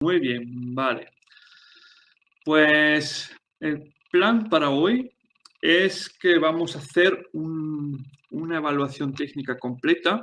Muy bien, vale. Pues el plan para hoy es que vamos a hacer una evaluación técnica completa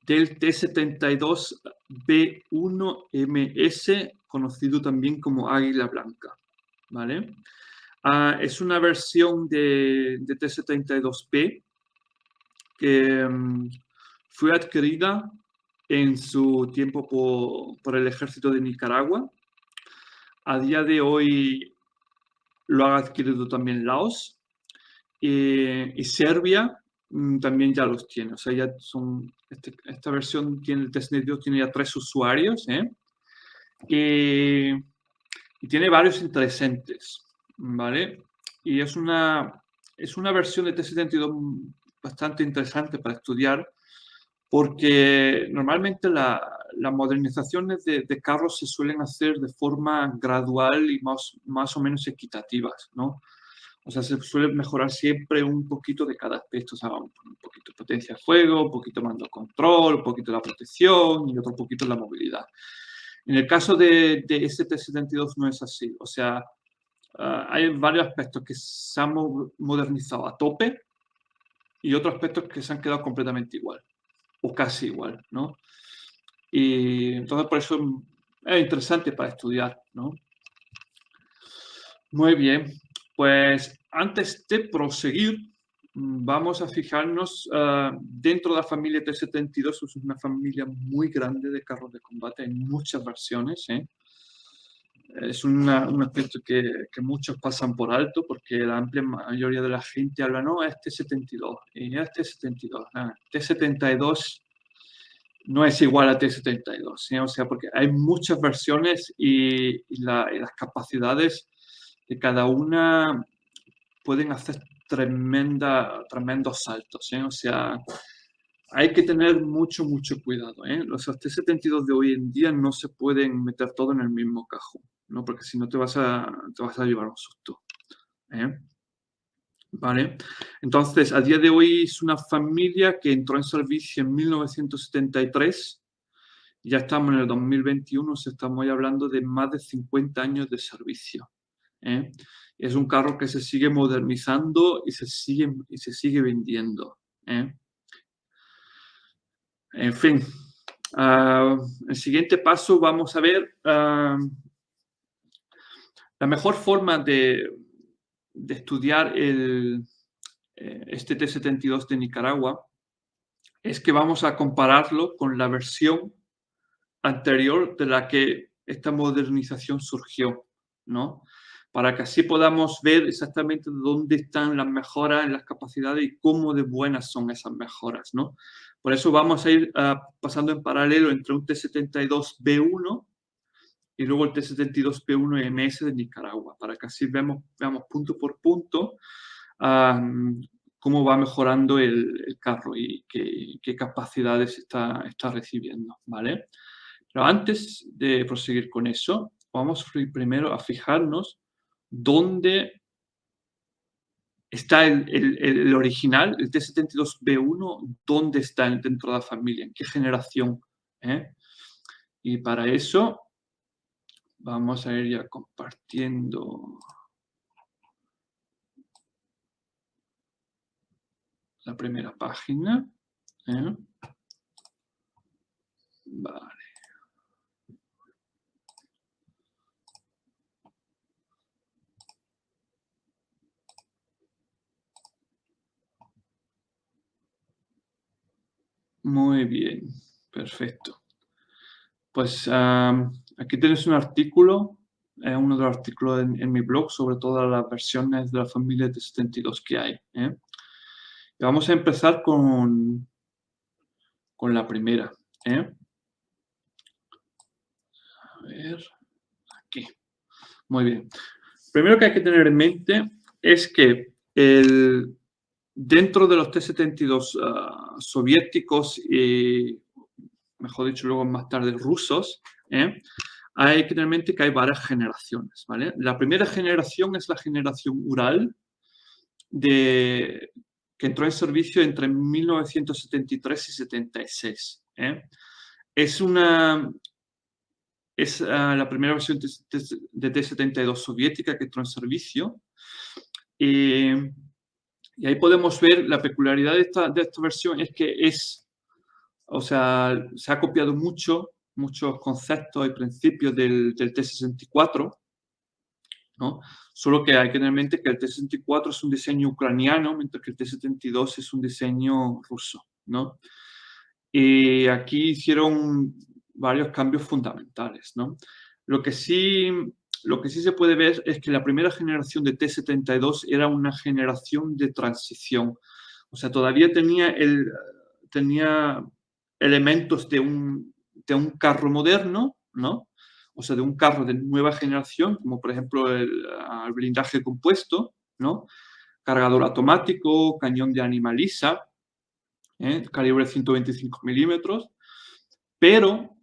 del T72B1MS, conocido también como Águila Blanca, ¿vale? Es una versión de T72B que fue adquirida en su tiempo por el ejército de Nicaragua. A día de hoy lo ha adquirido también Laos y Serbia también ya los tiene. O sea, ya son, esta versión tiene el testnet tiene ya 3 usuarios, y tiene varios interesantes, ¿vale? Y es una versión de T72 bastante interesante para estudiar porque normalmente las modernizaciones de carros se suelen hacer de forma gradual y más o menos equitativas, ¿no? O sea, se suele mejorar siempre un poquito de cada aspecto, o sea, un poquito de potencia de fuego, un poquito de mando control, un poquito de la protección y otro poquito de la movilidad. En el caso de ST72 no es así, o sea, hay varios aspectos que se han modernizado a tope y otros aspectos que se han quedado completamente igual o casi igual, ¿no? Y entonces por eso es interesante para estudiar, ¿no? Muy bien, pues antes de proseguir, vamos a fijarnos dentro de la familia T72, es una familia muy grande de carros de combate, hay muchas versiones, ¿eh? Es un aspecto que muchos pasan por alto porque la amplia mayoría de la gente habla, no, es T72, y es T72, T72 no es igual a T72, ¿sí? O sea, porque hay muchas versiones y las capacidades de cada una pueden hacer tremendos saltos, ¿eh? O sea, hay que tener mucho cuidado, ¿eh? Los T72 de hoy en día no se pueden meter todo en el mismo cajón, ¿no? Porque si no te vas a llevar un susto, ¿eh? ¿Vale? Entonces, a día de hoy es una familia que entró en servicio en 1973. Ya estamos en el 2021, estamos hablando de más de 50 años de servicio, ¿eh? Es un carro que se sigue modernizando y se sigue vendiendo, ¿eh? En fin, el siguiente paso vamos a ver la mejor forma de estudiar este T72 de Nicaragua es que vamos a compararlo con la versión anterior de la que esta modernización surgió, ¿no? Para que así podamos ver exactamente dónde están las mejoras en las capacidades y cómo de buenas son esas mejoras, ¿no? Por eso vamos a ir pasando en paralelo entre un T72B1 y luego el T72B1MS de Nicaragua, para que así veamos punto por punto cómo va mejorando el carro y qué capacidades está recibiendo, ¿vale? Pero antes de proseguir con eso, vamos primero a fijarnos dónde está el original, el T72B1, dónde está dentro de la familia, en qué generación, ¿eh? Y para eso vamos a ir ya compartiendo la primera página, ¿eh? Vale. Muy bien, perfecto. Pues aquí tienes un artículo, uno de los artículos en mi blog sobre todas las versiones de la familia de 72 que hay, ¿eh? Y vamos a empezar con la primera, ¿eh? A ver, aquí. Muy bien. Primero que hay que tener en mente es que dentro de los T-72 soviéticos y, mejor dicho, luego más tarde rusos, hay que tener en mente que hay varias generaciones, ¿vale? La primera generación es la generación Ural, que entró en servicio entre 1973 y 76. Es una es la primera versión de T-72 soviética que entró en servicio. Y ahí podemos ver la peculiaridad de esta versión es que o sea, se ha copiado muchos conceptos y principios del T-64, ¿no? Solo que hay que tener en mente que el T-64 es un diseño ucraniano, mientras que el T-72 es un diseño ruso, ¿no? Y aquí hicieron varios cambios fundamentales, ¿no? Lo que sí, lo que sí se puede ver es que la primera generación de T-72 era una generación de transición. O sea, todavía tenía elementos de un carro moderno, ¿no? O sea, de un carro de nueva generación, como por ejemplo el blindaje compuesto, ¿no? Cargador automático, cañón de animalisa, calibre 125 milímetros, pero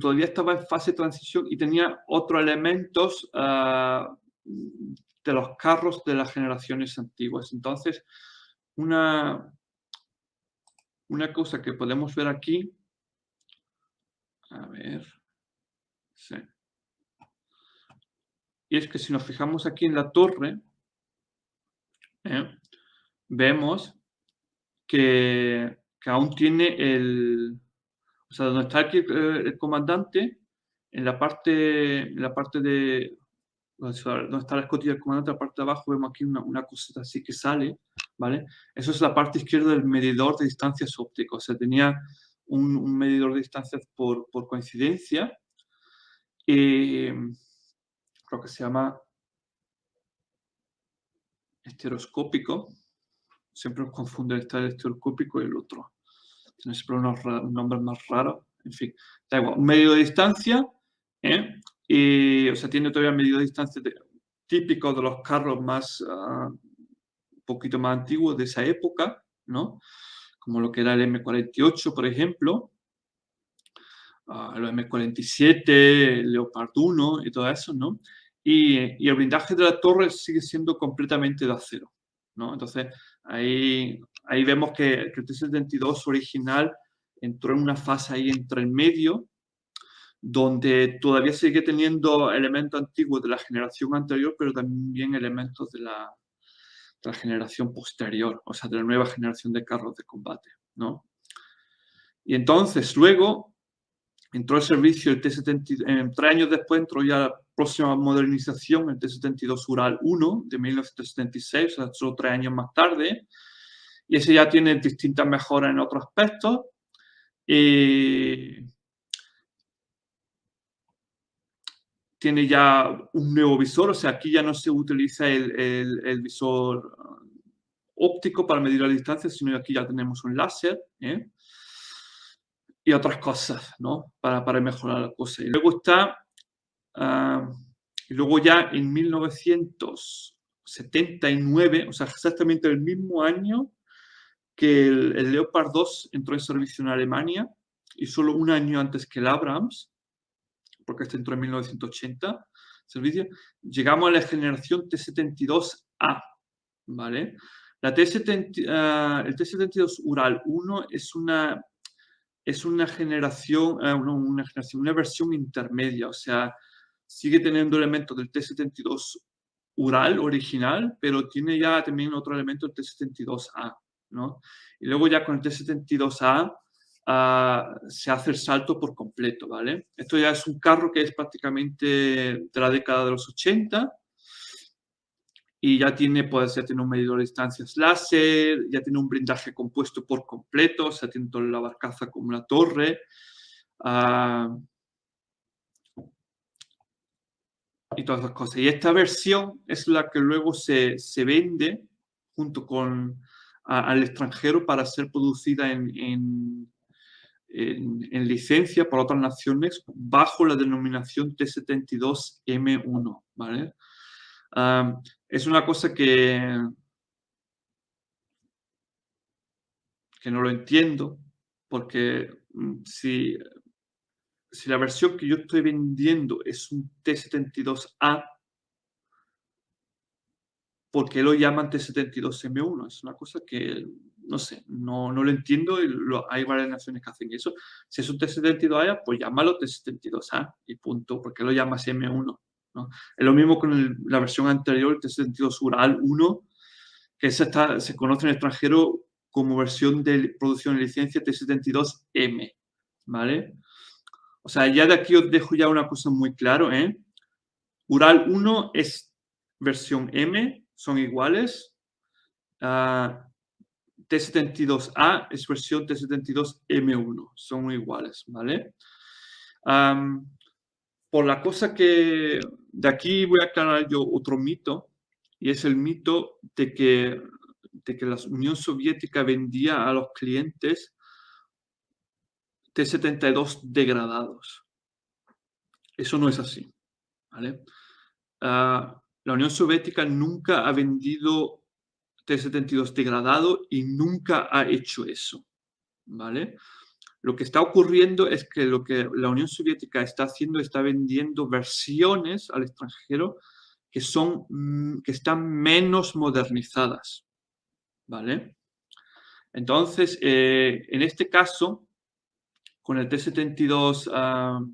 todavía estaba en fase de transición y tenía otros elementos de los carros de las generaciones antiguas. Entonces, una cosa que podemos ver aquí, a ver, sí. Y es que si nos fijamos aquí en la torre, vemos que aún tiene o sea, donde está aquí el comandante, en la parte de donde está la escotilla del comandante, en la parte de abajo vemos aquí una cosita así que sale, ¿vale? Eso es la parte izquierda del medidor de distancias ópticas. O sea, tenía un medidor de distancias por coincidencia, lo que se llama estereoscópico. Siempre nos confunden el estereoscópico y el otro. Tiene siempre unos nombres más raros. En fin, da igual. Un medio de distancia, y, o sea, tiene todavía medido de distancia típico de los carros más, un poquito más antiguos de esa época, ¿no? Como lo que era el M48, por ejemplo, el M47, el Leopard 1 y todo eso, ¿no? Y el blindaje de la torre sigue siendo completamente de acero, ¿no? Entonces, ahí vemos que el T-72 original entró en una fase ahí entre el medio, donde todavía sigue teniendo elementos antiguos de la generación anterior, pero también elementos de la generación posterior, o sea, de la nueva generación de carros de combate, ¿no? Y entonces, luego, entró el servicio el T-72, 3 años después entró ya la próxima modernización, el T-72 Ural 1 de 1976, o sea, solo 3 años más tarde, y ese ya tiene distintas mejoras en otros aspectos. Tiene ya un nuevo visor, o sea, aquí ya no se utiliza el visor óptico para medir la distancia, sino que aquí ya tenemos un láser, y otras cosas, ¿no? Para mejorar la cosa. Y luego está, y luego ya en 1979, o sea, exactamente el mismo año que el Leopard 2 entró en servicio en Alemania, y solo un año antes que el Abrams, porque este entró en 1980, servicio, llegamos a la generación T-72A, ¿vale? El T-72 Ural 1 es una generación, una versión intermedia, o sea, sigue teniendo elementos del T-72 Ural original, pero tiene ya también otro elemento del T-72A, ¿no? Y luego ya con el T-72A se hace el salto por completo, ¿vale? Esto ya es un carro que es prácticamente de la década de los 80 y ya tiene un medidor de distancias láser, ya tiene un blindaje compuesto por completo, o sea, tiene toda la barcaza como una torre. Y todas las cosas. Y esta versión es la que luego se vende junto con al extranjero para ser producida en licencia por otras naciones bajo la denominación T-72M1, ¿vale? Es una cosa que no lo entiendo, porque si la versión que yo estoy vendiendo es un T-72A, ¿por qué lo llaman T-72M1? Es una cosa que no sé, no lo entiendo y hay varias naciones que hacen eso. Si es un T-72A, pues llámalo T-72A y punto. ¿Por qué lo llamas M1? ¿No? Es lo mismo con la versión anterior, el T-72 Ural 1, que se conoce en el extranjero como versión de producción de licencia T-72M, ¿vale? O sea, ya de aquí os dejo ya una cosa muy claro, ¿eh? Ural 1 es versión M, son iguales. T-72A es versión T-72M1, son iguales, ¿vale? Por la cosa que de aquí voy a aclarar yo otro mito, y es el mito de que la Unión Soviética vendía a los clientes T-72 degradados. Eso no es así, ¿vale? La Unión Soviética nunca ha vendido T-72 degradado y nunca ha hecho eso, ¿vale? Lo que está ocurriendo es que lo que la Unión Soviética está haciendo, está vendiendo versiones al extranjero que están menos modernizadas, ¿vale? Entonces, en este caso, con el T-72A,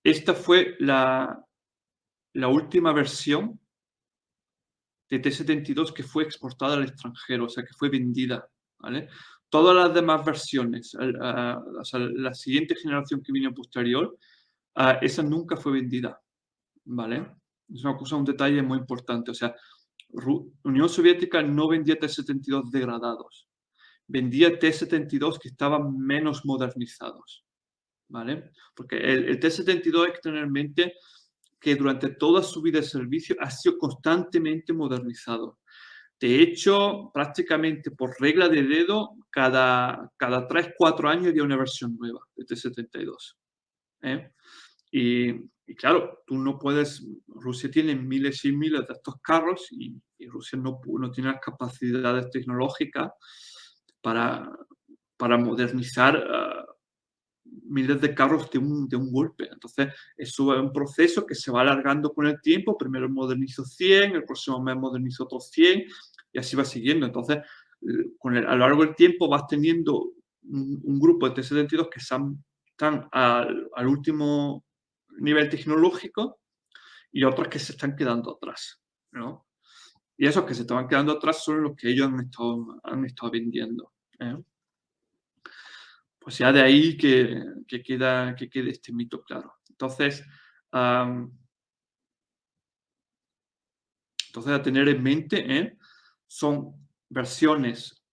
esta fue la última versión de T-72 que fue exportada al extranjero, o sea, que fue vendida, ¿vale? Todas las demás versiones, o sea, la siguiente generación que vino posterior, esa nunca fue vendida, ¿vale? Es una cosa, un detalle muy importante. O sea, Unión Soviética no vendía T-72 degradados, vendía T-72 que estaban menos modernizados, ¿vale? Porque el T-72 hay que tener en mente que durante toda su vida de servicio ha sido constantemente modernizado. De hecho, prácticamente por regla de dedo, cada 3-4 años había una versión nueva de T-72. ¿eh? Y claro, tú no puedes, Rusia tiene miles y miles de estos carros y Rusia no tiene las capacidades tecnológicas para modernizar miles de carros de un golpe. Entonces, eso es un proceso que se va alargando con el tiempo. Primero modernizo 100, el próximo mes modernizo otros 100 y así va siguiendo. Entonces, a lo largo del tiempo vas teniendo un grupo de T-72 que están al último nivel tecnológico y otros que se están quedando atrás, ¿no? Y esos que se estaban quedando atrás son los que ellos han estado vendiendo, ¿eh? Pues ya de ahí que quede este mito claro. Entonces, a tener en mente, son versiones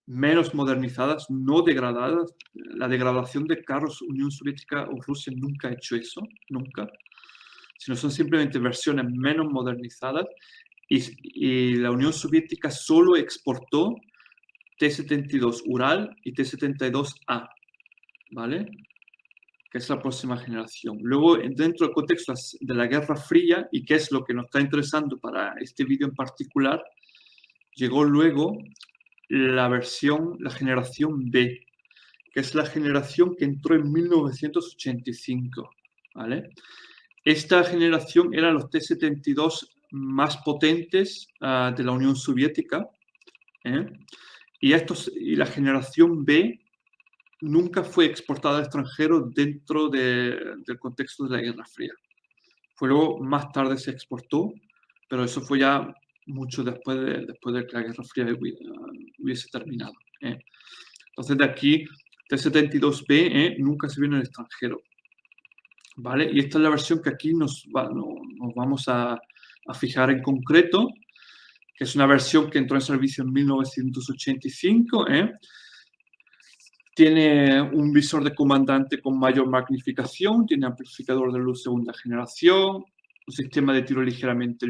menos modernizadas, no degradadas. La degradación de carros, Unión Soviética o Rusia nunca ha hecho eso, nunca. Sino son simplemente versiones menos modernizadas y la Unión Soviética solo exportó T-72 Ural y T-72A, ¿vale? Que es la próxima generación. Luego, dentro del contexto de la Guerra Fría, y que es lo que nos está interesando para este vídeo en particular, llegó luego la generación B, que es la generación que entró en 1985, ¿vale? Esta generación eran los T-72 más potentes de la Unión Soviética, ¿eh? Y la generación B nunca fue exportada al extranjero dentro del contexto de la Guerra Fría. Fue luego, más tarde se exportó, pero eso fue ya mucho después de que la Guerra Fría hubiese terminado, ¿eh? Entonces, de aquí, T-72B nunca se vio en el extranjero, ¿vale? Y esta es la versión que aquí nos vamos a fijar en concreto, que es una versión que entró en servicio en 1985, Tiene un visor de comandante con mayor magnificación, tiene amplificador de luz segunda generación, un sistema de tiro ligeramente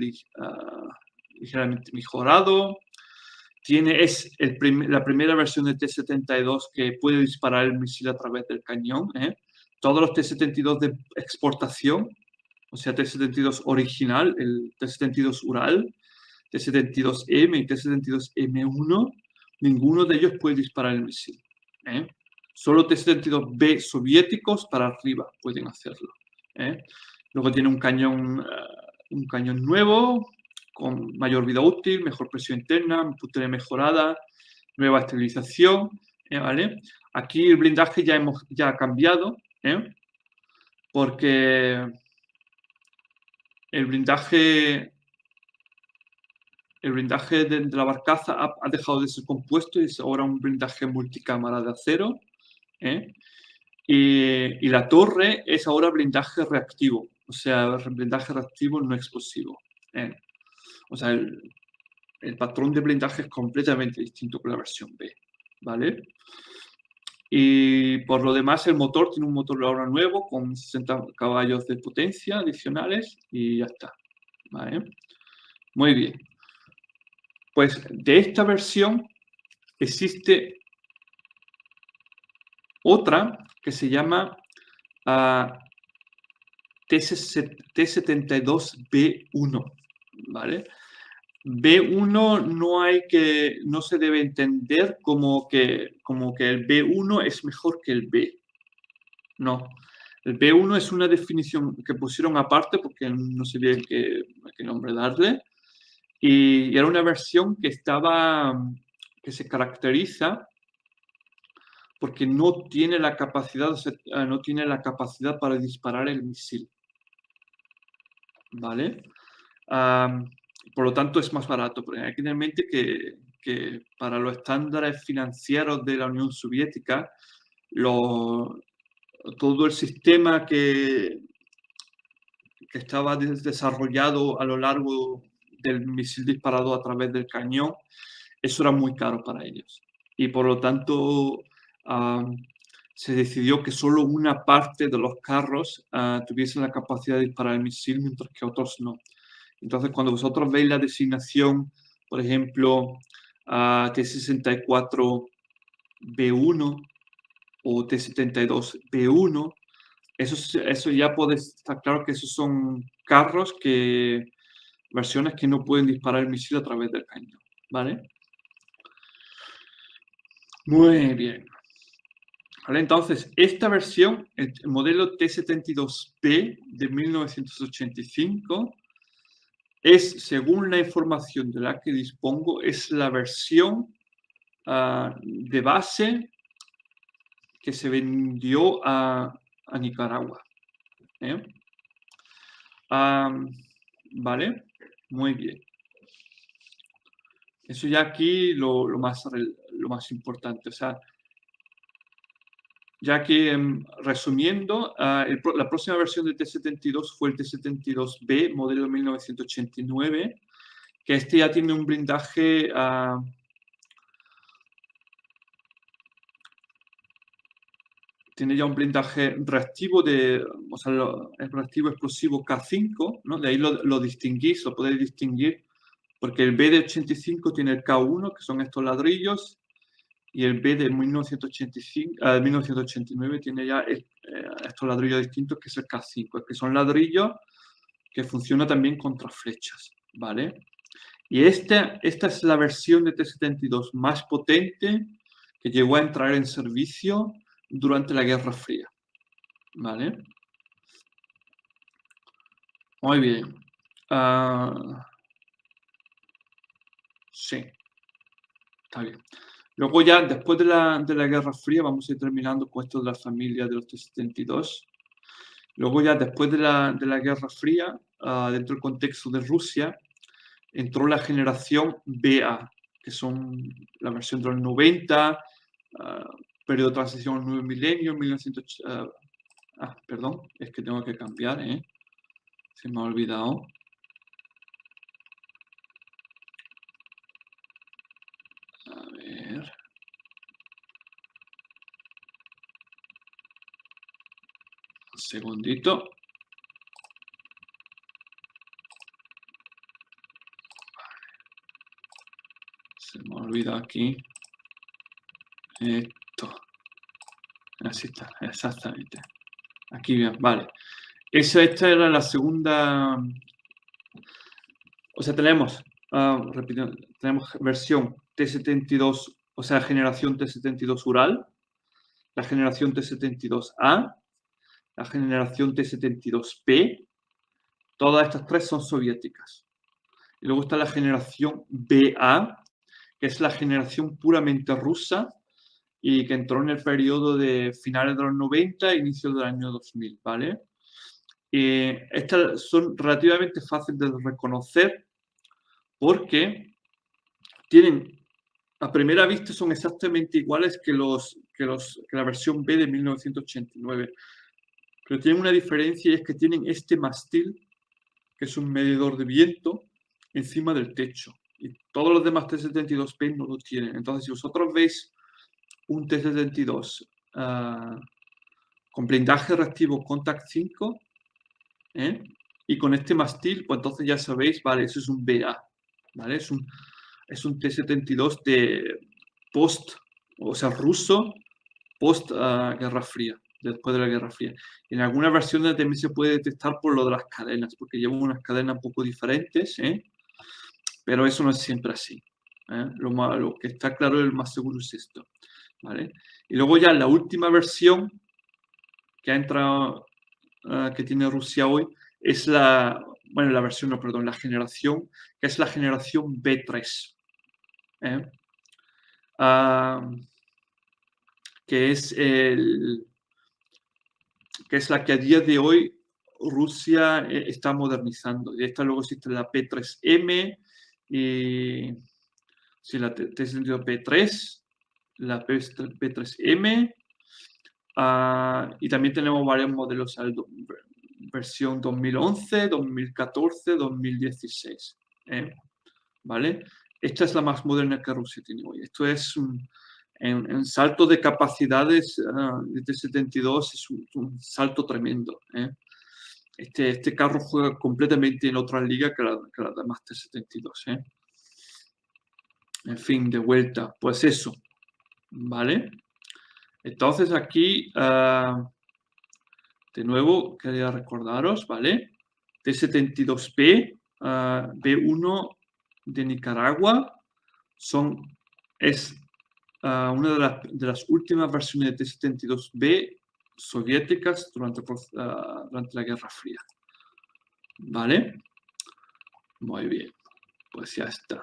mejorado. Es la primera versión de T-72 que puede disparar el misil a través del cañón. Todos los T-72 de exportación, o sea, T-72 original, el T-72 Ural, T-72M y T-72M1, ninguno de ellos puede disparar el misil. Solo T-72B soviéticos para arriba pueden hacerlo. Luego tiene un cañón nuevo, con mayor vida útil, mejor presión interna, puntería mejorada, nueva estabilización, ¿vale? Aquí el blindaje ya ha cambiado, porque el blindaje de la barcaza ha dejado de ser compuesto y es ahora un blindaje multicámara de acero, y la torre es ahora blindaje reactivo, o sea, blindaje reactivo no explosivo. O sea, el patrón de blindaje es completamente distinto que la versión B, ¿vale? Y por lo demás, el motor tiene un motor ahora nuevo con 60 caballos de potencia adicionales y ya está, ¿vale? Muy bien. Pues de esta versión existe otra que se llama T72B1, ¿vale? B1 no se debe entender como que el B1 es mejor que el B. No. El B1 es una definición que pusieron aparte porque no sabía qué nombre darle. Y era una versión que se caracteriza porque no tiene la capacidad para disparar el misil. ¿Vale? Por lo tanto, es más barato. Pero hay que tener en mente que para los estándares financieros de la Unión Soviética, todo el sistema que estaba desarrollado a lo largo del misil disparado a través del cañón, eso era muy caro para ellos. Y por lo tanto, se decidió que solo una parte de los carros tuviesen la capacidad de disparar el misil, mientras que otros no. Entonces, cuando vosotros veis la designación, por ejemplo, T-64B1 o T-72B1, eso ya puede estar claro que esos son carros versiones que no pueden disparar el misil a través del cañón, ¿vale? Muy bien. ¿Vale? Entonces, esta versión, el modelo T-72B de 1985, según la información de la que dispongo, es la versión de base que se vendió a Nicaragua. ¿Vale? Muy bien. Eso ya aquí lo más importante. O sea, ya que, resumiendo, la próxima versión del T-72 fue el T-72B, modelo 1989, que ya tiene un blindaje reactivo el reactivo explosivo K5, ¿no? De ahí lo distinguís, lo podéis distinguir, porque el B de 85 tiene el K1, que son estos ladrillos, y el B de 1989 tiene ya estos ladrillos distintos, que es el K5, que son ladrillos que funcionan también contra flechas, ¿vale? Y esta es la versión de T-72 más potente que llegó a entrar en servicio durante la Guerra Fría, ¿vale? Muy bien. Sí, está bien. Luego ya, después de la Guerra Fría, vamos a ir terminando con esto de la familia de los T-72. Luego ya, después de la Guerra Fría, dentro del contexto de Rusia, entró la generación BA, que son la versión de los 90, periodo de transición al nuevo milenio, 1900... perdón, es que tengo que cambiar, se me ha olvidado. A ver... Un segundito. Se me olvida aquí. Esto. Así está, exactamente. Aquí bien, vale. Esta era la segunda. O sea, tenemos, repitiendo, tenemos versión T-72, o sea, generación T-72 Ural, la generación T-72A, la generación T-72P. Todas estas tres son soviéticas. Y luego está la generación BA, que es la generación puramente rusa y que entró en el periodo de finales de los 90 e inicio del año 2000, ¿vale? Estas son relativamente fáciles de reconocer porque tienen, a primera vista, son exactamente iguales que la versión B de 1989. Pero tienen una diferencia y es que tienen este mástil, que es un medidor de viento, encima del techo. Y todos los demás T-72B no lo tienen. Entonces, si vosotros veis un T-72 con blindaje reactivo Contact 5, y con este mástil, pues entonces ya sabéis, vale, eso es un BA, ¿vale? Es un T-72 de post, o sea, ruso, post Guerra Fría, después de la Guerra Fría. En algunas versiones también se puede detectar por lo de las cadenas, porque llevan unas cadenas un poco diferentes, pero eso no es siempre así. Lo que está claro, el más seguro es esto, ¿vale? Y luego ya la última versión que ha entrado, que tiene Rusia hoy, es la versión, no, perdón, la generación, que es la generación B3. Que es la que a día de hoy Rusia está modernizando. Y esta luego existe la P3M, y sí, la T-72P3, la P3M, y también tenemos varios modelos, versión 2011, 2014, 2016. ¿Vale? Esta es la más moderna que Rusia tiene hoy. Esto es en salto de capacidades de T-72 es un salto tremendo. Este carro juega completamente en otra liga que las demás T-72. En fin, de vuelta, pues eso, ¿vale? Entonces aquí, de nuevo, quería recordaros, ¿vale? T-72B, B1 de Nicaragua, es una de las últimas versiones de T-72B soviéticas durante la Guerra Fría. ¿Vale? Muy bien, pues ya está.